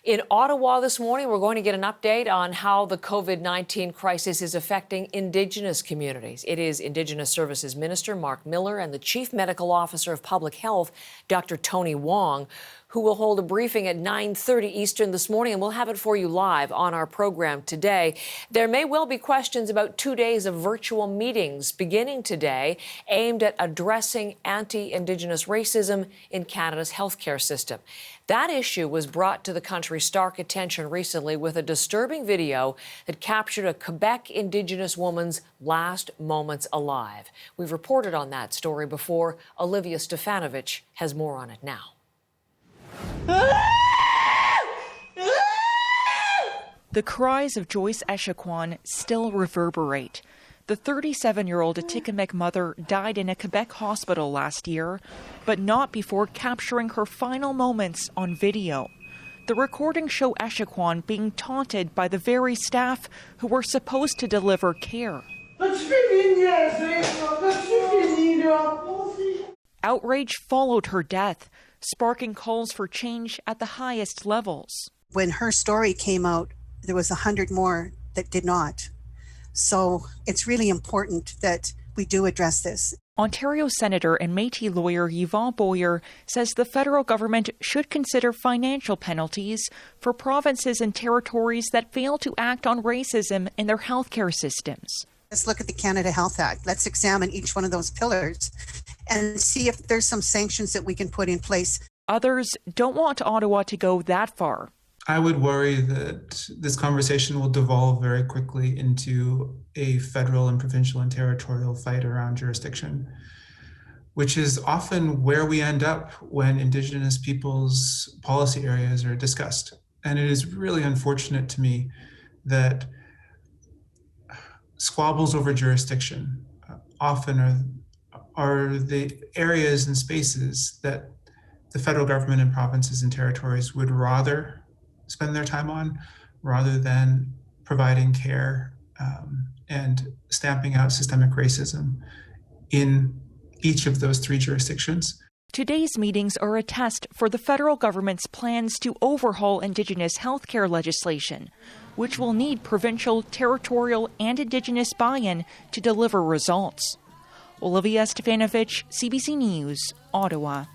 In Ottawa this morning, we're going to get an update on how the COVID-19 crisis is affecting Indigenous communities. It is Indigenous Services Minister Marc Miller and the Chief Medical Officer of Public Health, Dr. Tony Wong, who will hold a briefing at 9:30 Eastern this morning, and we'll have it for you live on our program today. There may well be questions about 2 days of virtual meetings beginning today aimed at addressing anti-Indigenous racism in Canada's healthcare system. That issue was brought to the country's stark attention recently with a disturbing video that captured a Quebec Indigenous woman's last moments alive. We've reported on that story before. Olivia Stefanovich has more on it now. The cries of Joyce Echaquan still reverberate. The 37-year-old Atikamekw mother died in a Quebec hospital last year, but not before capturing her final moments on video. The recordings show Echaquan being taunted by the very staff who were supposed to deliver care. Outrage followed her death, sparking calls for change at the highest levels. When her story came out, there was 100 more that did not. So it's really important that we do address this. Ontario Senator and Métis lawyer Yvonne Boyer says the federal government should consider financial penalties for provinces and territories that fail to act on racism in their healthcare systems. Let's look at the Canada Health Act. Let's examine each one of those pillars and see if there's some sanctions that we can put in place. Others don't want Ottawa to go that far. I would worry that this conversation will devolve very quickly into a federal and provincial and territorial fight around jurisdiction, which is often where we end up when Indigenous people's policy areas are discussed. And it is really unfortunate to me that squabbles over jurisdiction often are the areas and spaces that the federal government and provinces and territories would rather spend their time on, rather than providing care and stamping out systemic racism in each of those three jurisdictions. Today's meetings are a test for the federal government's plans to overhaul Indigenous healthcare legislation, which will need provincial, territorial, and Indigenous buy-in to deliver results. Olivia Stefanovich, CBC News, Ottawa.